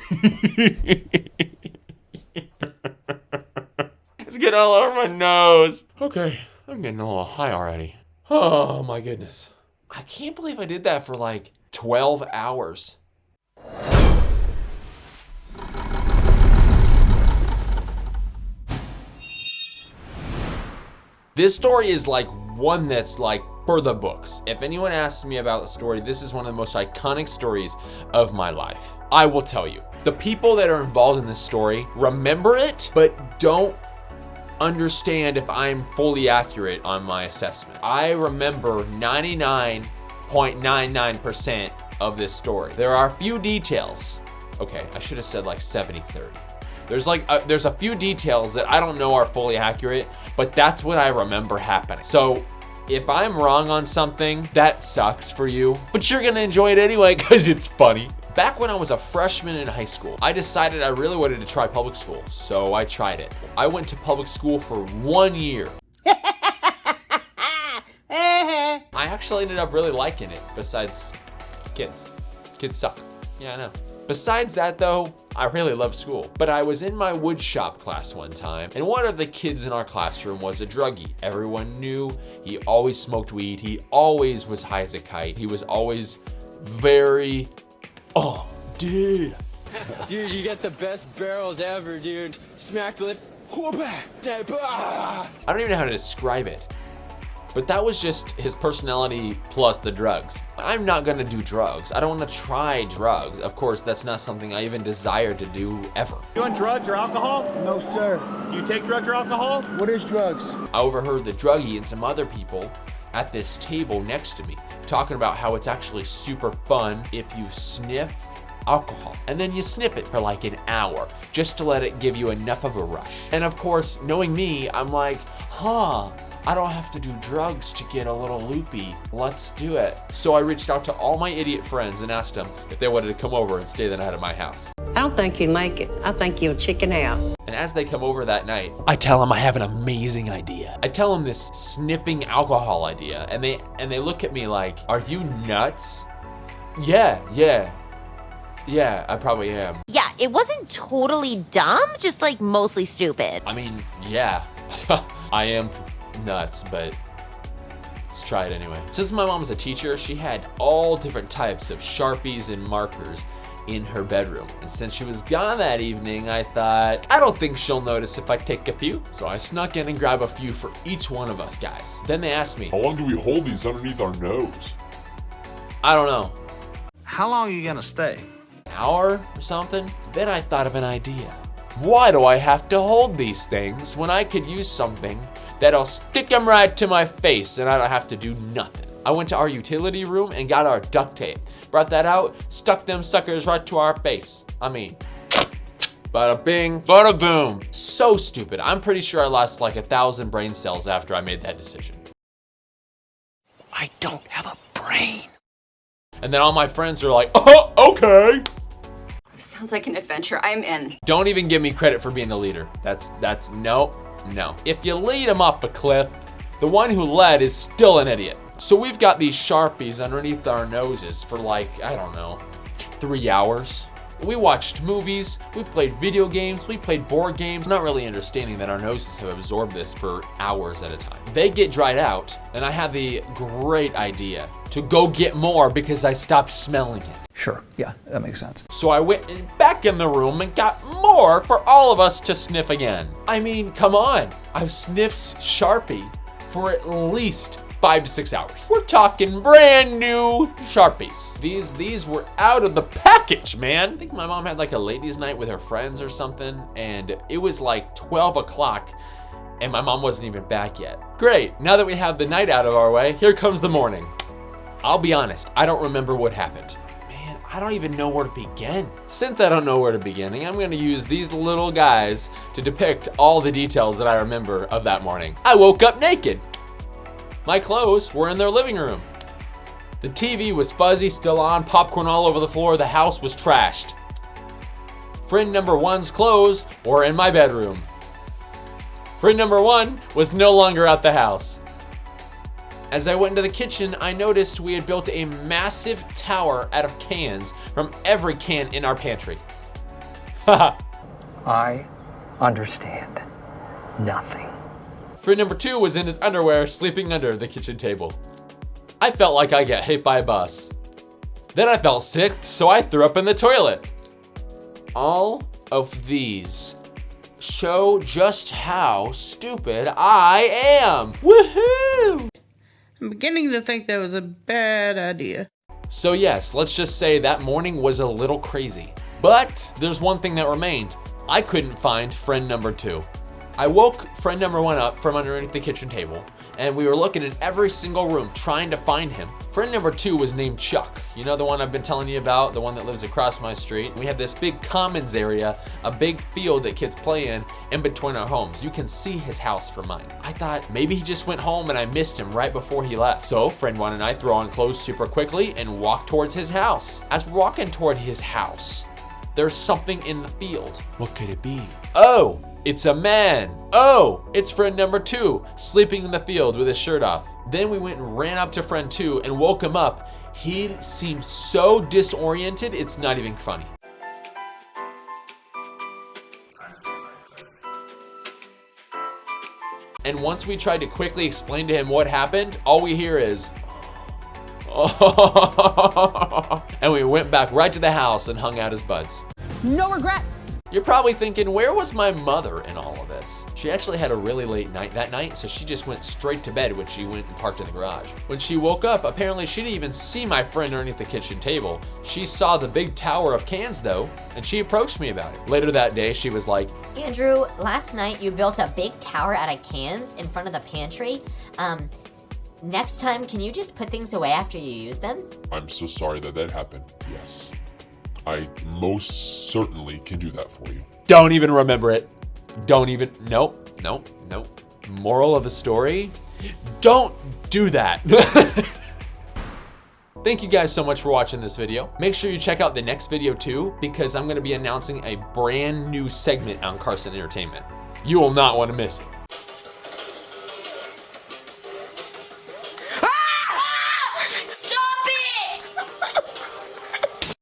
It's getting all over my nose. Okay, I'm getting a little high already. Oh my goodness. I can't believe I did that for like 12 hours. This story is like one that's like for the books. If anyone asks me about the story, this is one of the most iconic stories of my life. I will tell you, the people that are involved in this story remember it, but don't understand if I'm fully accurate on my assessment. I remember 99.99% of this story. There are a few details. Okay, I should have said like 70-30. There's a few details that I don't know are fully accurate, but that's what I remember happening. So if I'm wrong on something, that sucks for you, but you're gonna enjoy it anyway because it's funny. Back when I was a freshman in high school, I decided I really wanted to try public school, so I tried it. I went to public school for 1 year. I actually ended up really liking it, besides kids. Kids suck. Yeah, I know. Besides that though, I really love school. But I was in my wood shop class one time, and one of the kids in our classroom was a druggie. Everyone knew he always smoked weed. He always was high as a kite. He was always very, oh, dude. Dude, you get the best barrels ever, dude. Smack the lip. I don't even know how to describe it. But that was just his personality plus the drugs. I'm not gonna do drugs. I don't wanna try drugs. Of course, that's not something I even desire to do ever. You want drugs or alcohol? No, sir. You take drugs or alcohol? What is drugs? I overheard the druggie and some other people at this table next to me talking about how it's actually super fun if you sniff alcohol. And then you sniff it for like an hour just to let it give you enough of a rush. And of course, knowing me, I'm like, huh, I don't have to do drugs to get a little loopy. Let's do it. So I reached out to all my idiot friends and asked them if they wanted to come over and stay the night at my house. I don't think you make it. I think you'll chicken out. And as they come over that night, I tell them I have an amazing idea. I tell them this sniffing alcohol idea, and they look at me like, are you nuts? Yeah, I probably am. Yeah, it wasn't totally dumb, just like mostly stupid. I mean, yeah, I am nuts, but let's try it anyway. Since my mom's a teacher, she had all different types of Sharpies and markers in her bedroom. And since she was gone that evening, I thought, I don't think she'll notice if I take a few. So I snuck in and grabbed a few for each one of us guys. Then they asked me, how long do we hold these underneath our nose? I don't know. How long are you gonna stay? An hour or something? Then I thought of an idea. Why do I have to hold these things when I could use something that'll stick them right to my face and I don't have to do nothing? I went to our utility room and got our duct tape. Brought that out, stuck them suckers right to our face. I mean, bada bing, bada boom. So stupid. I'm pretty sure I lost like 1,000 brain cells after I made that decision. I don't have a brain. And then all my friends are like, oh, okay. Sounds like an adventure. I'm in. Don't even give me credit for being the leader. That's no. If you lead him off a cliff, the one who led is still an idiot. So we've got these Sharpies underneath our noses for like, I don't know, 3 hours. We watched movies, we played video games, we played board games, not really understanding that our noses have absorbed this for hours at a time. They get dried out, and I have the great idea to go get more because I stopped smelling it. Sure, yeah, that makes sense. So I went back in the room and got more for all of us to sniff again. I mean, come on. I've sniffed Sharpie for at least 5 to 6 hours. We're talking brand new Sharpies. These were out of the package, man. I think my mom had like a ladies' night with her friends or something, and it was like 12 o'clock and my mom wasn't even back yet. Great, now that we have the night out of our way, here comes the morning. I'll be honest, I don't remember what happened. Man, I don't even know where to begin. Since I don't know where to begin, I'm gonna use these little guys to depict all the details that I remember of that morning. I woke up naked. My clothes were in their living room. The TV was fuzzy, still on, popcorn all over the floor, the house was trashed. Friend number one's clothes were in my bedroom. Friend number one was no longer at the house. As I went into the kitchen, I noticed we had built a massive tower out of cans from every can in our pantry. I understand nothing. Friend number 2 was in his underwear sleeping under the kitchen table. I felt like I got hit by a bus. Then I felt sick, so I threw up in the toilet. All of these show just how stupid I am. Woohoo! I'm beginning to think that was a bad idea. So yes, let's just say that morning was a little crazy. But there's one thing that remained. I couldn't find friend number 2. I woke friend number 1 up from underneath the kitchen table, and we were looking in every single room trying to find him. Friend number 2 was named Chuck. You know, the one I've been telling you about, the one that lives across my street. We have this big commons area, a big field that kids play in between our homes. You can see his house from mine. I thought maybe he just went home and I missed him right before he left. So friend 1 and I throw on clothes super quickly and walk towards his house. As we're walking toward his house, there's something in the field. What could it be? Oh, it's a man. Oh, it's friend number 2 sleeping in the field with his shirt off. Then we went and ran up to friend 2 and woke him up. He seemed so disoriented, it's not even funny. And once we tried to quickly explain to him what happened, all we hear is, and we went back right to the house and hung out as buds. No regrets. You're probably thinking, where was my mother in all of this? She actually had a really late night that night, so she just went straight to bed when she went and parked in the garage. When she woke up, apparently she didn't even see my friend underneath the kitchen table. She saw the big tower of cans though, and she approached me about it. Later that day, she was like, Andrew, last night you built a big tower out of cans in front of the pantry. Next time, can you just put things away after you use them? I'm so sorry that happened. Yes. I most certainly can do that for you. don't even remember it. Don't even, nope. Moral of the story, don't do that. Thank you guys so much for watching this video. Make sure you check out the next video too, because I'm gonna be announcing a brand new segment on Carson Entertainment. You will not want to miss it.